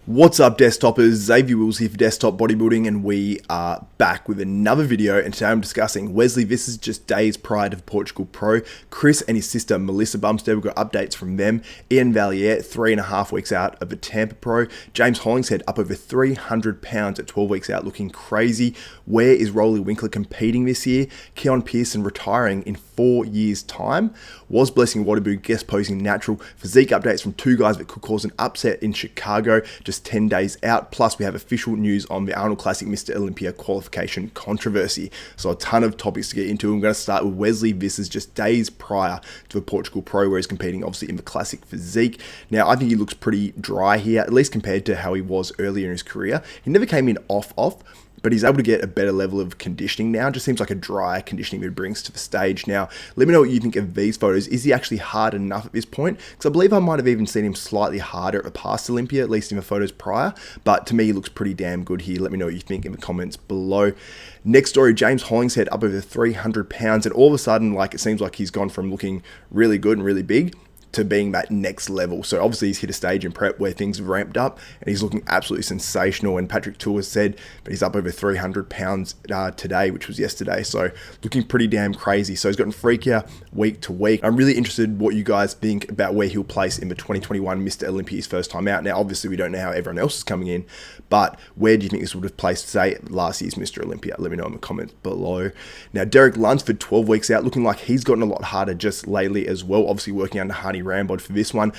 What's up, desktopers? Xavier Wills here for Desktop Bodybuilding, and we are back with another video. And today I'm discussing Wesley Vissers just days prior to Portugal Pro, Chris and his sister Melissa Bumstead. We've got updates from them. Iain Valliere 3.5 weeks out of a Tampa Pro. James Hollingshead up over 300 pounds at 12 weeks out, looking crazy. Where is Roelly Winklaar competing this year? Keone Pearson retiring in 4 years' time. Was blessing Awodibu guest posing natural. Physique updates from two guys that could cause an upset in Chicago just 10 days out. Plus, we have official news on the Arnold Classic Mr. Olympia qualification controversy. So a ton of topics to get into. I'm going to start with Wesley Vissers just days prior to the Portugal Pro, where he's competing obviously in the classic physique. Now, I think he looks pretty dry here, at least compared to how he was earlier in his career. He never came in off, but he's able to get a better level of conditioning now. Just seems like a dry conditioning that he brings to the stage. Now, let me know what you think of these photos. Is he actually hard enough at this point? Because I believe I might have even seen him slightly harder at the past Olympia, at least in the photos prior. But to me, he looks pretty damn good here. Let me know what you think in the comments below. Next story, James Hollingshead up over 300 pounds. And all of a sudden, it seems like he's gone from looking really good and really big to being that next level. So obviously he's hit a stage in prep where things have ramped up and he's looking absolutely sensational. And Patrick Tour has said that he's up over 300 pounds today, which was yesterday. So looking pretty damn crazy. So he's gotten freakier week to week. I'm really interested what you guys think about where he'll place in the 2021 Mr. Olympia's first time out. Now, obviously we don't know how everyone else is coming in, but where do you think this would have placed, say, last year's Mr. Olympia? Let me know in the comments below. Now, Derek Lunsford, 12 weeks out, looking like he's gotten a lot harder just lately as well. Obviously working under Honey Rambod for this one.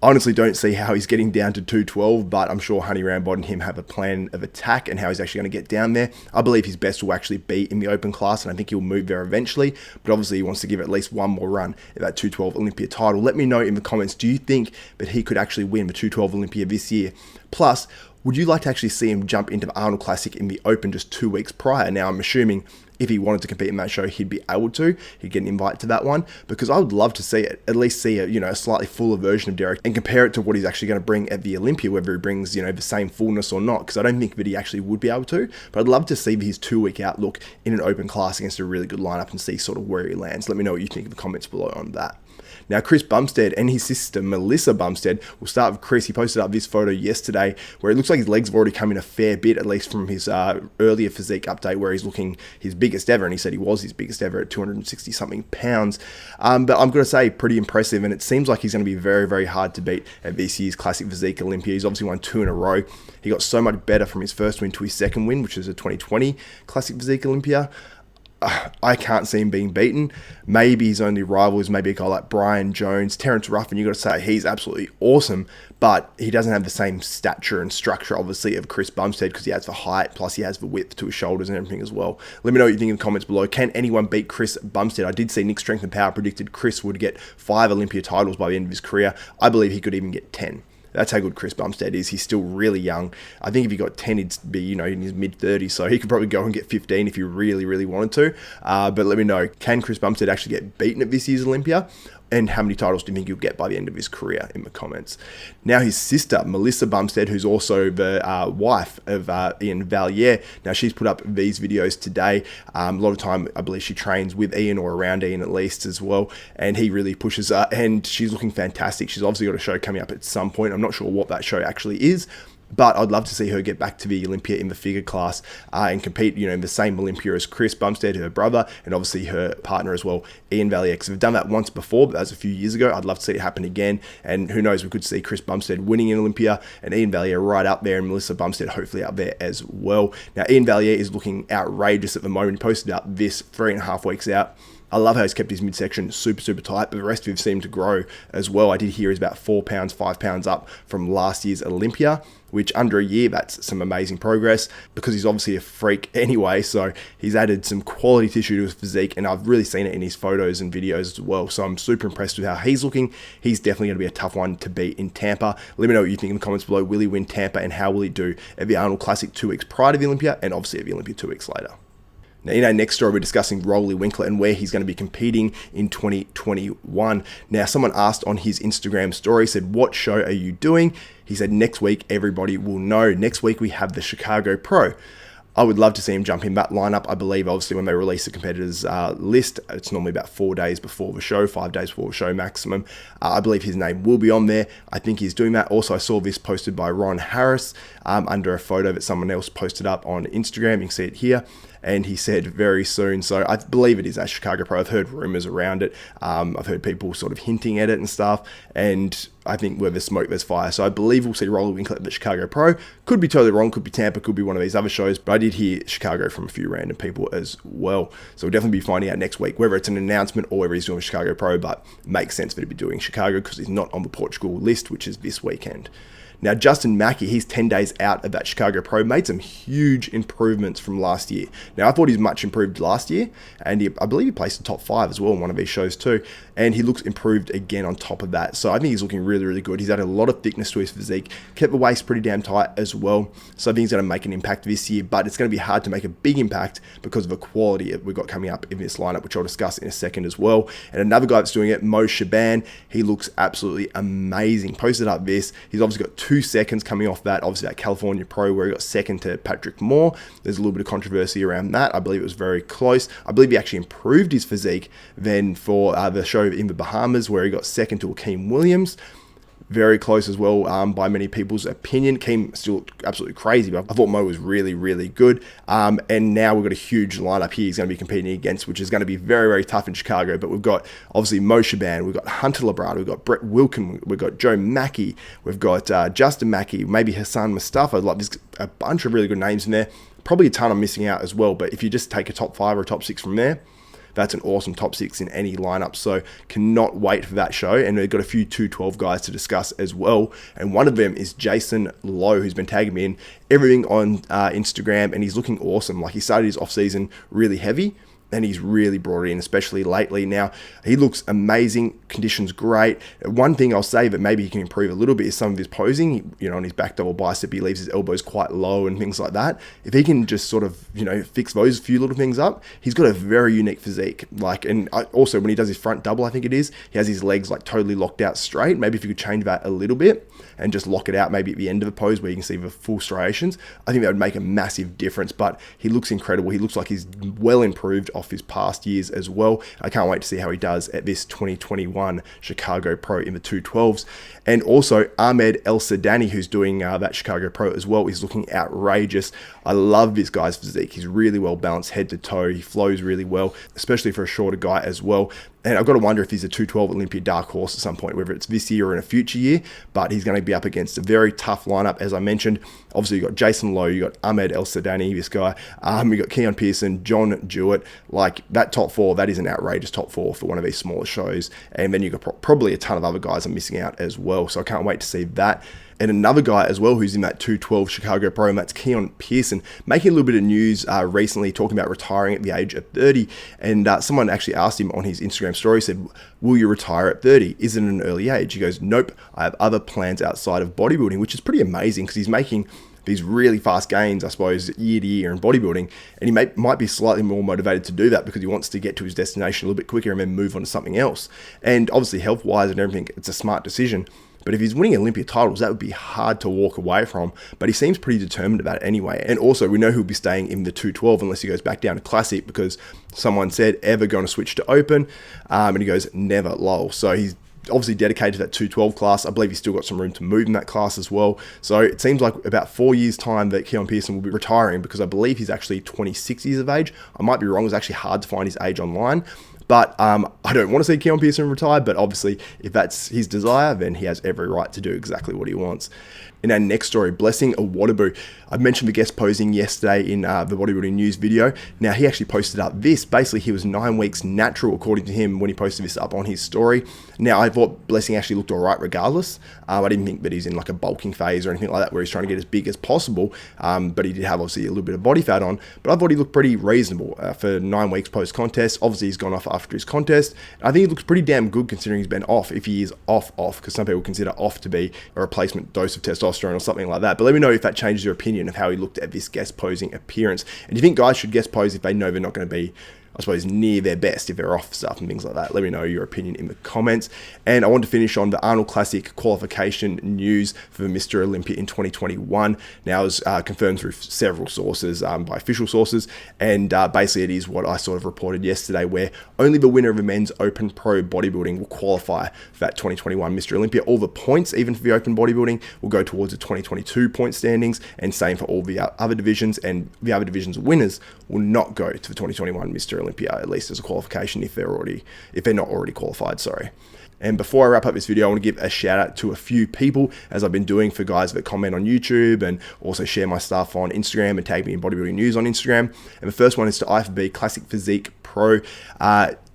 Honestly, don't see how he's getting down to 212, but I'm sure Honey Rambod and him have a plan of attack and how he's actually going to get down there. I believe his best will actually be in the open class, and I think he'll move there eventually, but obviously he wants to give at least one more run at that 212 Olympia title. Let me know in the comments, do you think that he could actually win the 212 Olympia this year? Plus, would you like to actually see him jump into the Arnold Classic in the Open just 2 weeks prior? Now, I'm assuming if he wanted to compete in that show, he'd be able to. He'd get an invite to that one, because I would love to see it, at least see a slightly fuller version of Derek and compare it to what he's actually going to bring at the Olympia, whether he brings, the same fullness or not, because I don't think that he actually would be able to, but I'd love to see his 2 week outlook in an open class against a really good lineup and see sort of where he lands. Let me know what you think in the comments below on that. Now, Chris Bumstead and his sister Melissa Bumstead, we'll start with Chris. He posted up this photo yesterday where it looks like his legs have already come in a fair bit, at least from his earlier physique update where he's looking his biggest ever, and he said he was his biggest ever at 260 something pounds. But I'm going to say pretty impressive, and it seems like he's going to be very, very hard to beat at this year's Classic Physique Olympia. He's obviously won 2 in a row. He got so much better from his first win to his second win, which is a 2020 Classic Physique Olympia. I can't see him being beaten. Maybe his only rival is maybe a guy like Brian Jones, Terrence Ruffin. You've got to say he's absolutely awesome, but he doesn't have the same stature and structure, obviously, of Chris Bumstead, because he has the height, plus he has the width to his shoulders and everything as well. Let me know what you think in the comments below. Can anyone beat Chris Bumstead? I did see Nick Strength and Power predicted Chris would get 5 Olympia titles by the end of his career. I believe he could even get 10. That's how good Chris Bumstead is. He's still really young. I think if he got 10, he'd be, in his mid-30s. So he could probably go and get 15 if he really, really wanted to. But let me know, can Chris Bumstead actually get beaten at this year's Olympia? And how many titles do you think he'll get by the end of his career in the comments? Now, his sister, Melissa Bumstead, who's also the wife of Iain Valliere. Now, she's put up these videos today. A lot of time, I believe she trains with Iain or around Iain at least as well. And he really pushes her, and she's looking fantastic. She's obviously got a show coming up at some point. I'm not sure what that show actually is, but I'd love to see her get back to the Olympia in the figure class and compete, in the same Olympia as Chris Bumstead, her brother, and obviously her partner as well, Iain Valliere. Because we've done that once before, but that was a few years ago. I'd love to see it happen again. And who knows, we could see Chris Bumstead winning in Olympia and Iain Valliere right up there, and Melissa Bumstead hopefully up there as well. Now, Iain Valliere is looking outrageous at the moment. He posted up this 3.5 weeks out. I love how he's kept his midsection super, super tight, but the rest of him seemed to grow as well. I did hear he's about 4 pounds, 5 pounds up from last year's Olympia, which under a year, that's some amazing progress, because he's obviously a freak anyway. So he's added some quality tissue to his physique, and I've really seen it in his photos and videos as well. So I'm super impressed with how he's looking. He's definitely going to be a tough one to beat in Tampa. Let me know what you think in the comments below. Will he win Tampa, and how will he do at the Arnold Classic 2 weeks prior to the Olympia, and obviously at the Olympia 2 weeks later? Now, next story, we're discussing Roelly Winklaar and where he's going to be competing in 2021. Now, someone asked on his Instagram story, said, what show are you doing? He said, next week, everybody will know. Next week, we have the Chicago Pro. I would love to see him jump in that lineup. I believe, obviously, when they release the competitors list, it's normally about 4 days before the show, 5 days before the show maximum. I believe his name will be on there. I think he's doing that. Also, I saw this posted by Ron Harris under a photo that someone else posted up on Instagram. You can see it here. And he said very soon. So I believe it is at Chicago Pro. I've heard rumors around it. I've heard people sort of hinting at it and stuff. And I think where there's smoke, there's fire. So I believe we'll see Roelly Winklaar at the Chicago Pro. Could be totally wrong. Could be Tampa. Could be one of these other shows. But I did hear Chicago from a few random people as well. So we'll definitely be finding out next week whether it's an announcement or whether he's doing Chicago Pro. But it makes sense for him to be doing Chicago because he's not on the Portugal list, which is this weekend. Now, Justin Maki, he's 10 days out of that Chicago Pro, made some huge improvements from last year. Now, I thought he was much improved last year, and I believe he placed in top 5 as well in one of these shows too, and he looks improved again on top of that. So I think he's looking really, really good. He's added a lot of thickness to his physique, kept the waist pretty damn tight as well, so I think he's going to make an impact this year, but it's going to be hard to make a big impact because of the quality we've got coming up in this lineup, which I'll discuss in a second as well. And another guy that's doing it, Mohamed Shaaban, he looks absolutely amazing. Posted up this. He's obviously got 2 seconds coming off that, obviously that California Pro where he got second to Patrick Moore. There's a little bit of controversy around that. I believe it was very close. I believe he actually improved his physique then for the show in the Bahamas where he got second to Keone Williams. Very close as well by many people's opinion. Keane still looked absolutely crazy, but I thought Mo was really, really good. And now we've got a huge lineup here he's going to be competing against, which is going to be very, very tough in Chicago. But we've got obviously Mohamed Shaaban, we've got Hunter Labrada, we've got Brett Wilkin, we've got Joe Maki, we've got Justin Maki, maybe Hassan Mustafa. Like there's a bunch of really good names in there. Probably a ton I'm missing out as well. But if you just take a top 5 or a top 6 from there, that's an awesome top 6 in any lineup. So cannot wait for that show. And we've got a few 212 guys to discuss as well. And one of them is Jason Lowe, who's been tagging me in everything on Instagram. And he's looking awesome. Like he started his off season really heavy, and he's really brought it in, especially lately. Now, he looks amazing, conditions great. One thing I'll say that maybe he can improve a little bit is some of his posing. On his back double bicep, he leaves his elbows quite low and things like that. If he can just sort of, fix those few little things up, he's got a very unique physique. And also when he does his front double, I think it is, he has his legs like totally locked out straight. Maybe if you could change that a little bit and just lock it out maybe at the end of the pose where you can see the full striations, I think that would make a massive difference. But he looks incredible. He looks like he's well improved off his past years as well. I can't wait to see how he does at this 2021 Chicago Pro in the 212s. And also Ahmed Elsadany, who's doing that Chicago Pro as well, is looking outrageous. I love this guy's physique. He's really well balanced head to toe. He flows really well, especially for a shorter guy as well. And I've got to wonder if he's a 212 Olympia dark horse at some point, whether it's this year or in a future year, but he's going to be up against a very tough lineup, as I mentioned. Obviously, you've got Jason Lowe, you've got Ahmed Elsadany, this guy, you've got Keone Pearson, John Jewett. Like that top 4, that is an outrageous top 4 for one of these smaller shows. And then you've got probably a ton of other guys I'm missing out as well. So I can't wait to see that. And another guy as well who's in that 212 Chicago Pro, and that's Keone Pearson, making a little bit of news recently, talking about retiring at the age of 30. And someone actually asked him on his Instagram story, said, will you retire at 30? Is it an early age? He goes, nope, I have other plans outside of bodybuilding, which is pretty amazing because he's making these really fast gains, I suppose, year to year in bodybuilding. And he might be slightly more motivated to do that because he wants to get to his destination a little bit quicker and then move on to something else. And obviously health-wise and everything, it's a smart decision. But if he's winning Olympia titles, that would be hard to walk away from. But he seems pretty determined about it anyway. And also, we know he'll be staying in the 212 unless he goes back down to Classic, because someone said, ever going to switch to Open? And he goes, never, lol. So he's obviously dedicated to that 212 class. I believe he's still got some room to move in that class as well. So it seems like about 4 years' time that Keone Pearson will be retiring, because I believe he's actually 26 years of age. I might be wrong. It's actually hard to find his age online. But I don't want to see Keone Pearson retire, but obviously if that's his desire, then he has every right to do exactly what he wants. In our next story, Blessing Awodibu. I mentioned the guest posing yesterday in the bodybuilding news video. Now, he actually posted up this. Basically, he was 9 weeks natural, according to him, when he posted this up on his story. Now, I thought Blessing actually looked all right regardless. I didn't think that he's in like a bulking phase or anything like that where he's trying to get as big as possible. But he did have obviously a little bit of body fat on. But I thought he looked pretty reasonable for 9 weeks post-contest. Obviously, he's gone off after his contest. I think he looks pretty damn good considering he's been off, if he is off, because some people consider off to be a replacement dose of testosterone or something like that. But let me know if that changes your opinion of how he looked at this guest posing appearance. And do you think guys should guest pose if they know they're not going to be I suppose, near their best if they're off stuff and things like that. Let me know your opinion in the comments. And I want to finish on the Arnold Classic qualification news for Mr. Olympia in 2021. Now, it was confirmed through several sources, by official sources, and basically it is what I sort of reported yesterday, where only the winner of the men's Open Pro bodybuilding will qualify for that 2021 Mr. Olympia. All the points, even for the Open bodybuilding, will go towards the 2022 point standings, and same for all the other divisions, and the other divisions winners will not go to the 2021 Mr. Olympia, at least as a qualification if they're not already qualified, sorry. And before I wrap up this video, I want to give a shout out to a few people, as I've been doing for guys that comment on YouTube and also share my stuff on Instagram and tag me in bodybuilding news on Instagram. And the first one is to IFB Classic Physique Pro,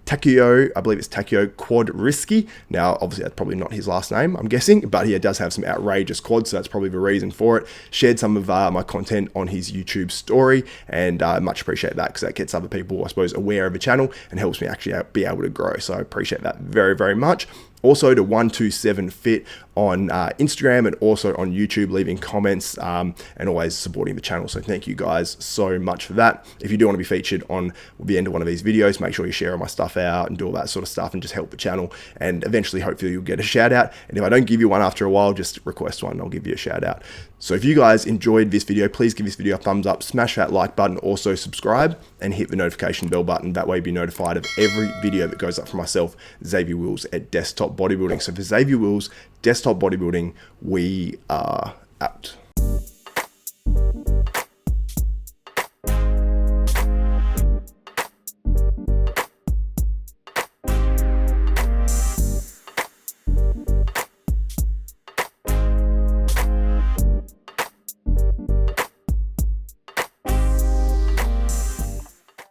Takeo, I believe it's Takeo Quadrisky. Now, obviously, that's probably not his last name, I'm guessing, but he does have some outrageous quads, so that's probably the reason for it. Shared some of my content on his YouTube story, and I much appreciate that, because that gets other people, I suppose, aware of the channel and helps me actually be able to grow. So I appreciate that very, very much. Also to 127 Fit on Instagram and also on YouTube, leaving comments and always supporting the channel. So thank you guys so much for that. If you do want to be featured on the end of one of these videos, make sure you share all my stuff out and do all that sort of stuff and just help the channel. And eventually, hopefully, you'll get a shout out. And if I don't give you one after a while, just request one and I'll give you a shout out. So if you guys enjoyed this video, please give this video a thumbs up, smash that like button, also subscribe and hit the notification bell button. That way you'll be notified of every video that goes up from myself, Xavier Wills at Desktop Bodybuilding. So for Xavier Wills, Desktop Bodybuilding, we are out.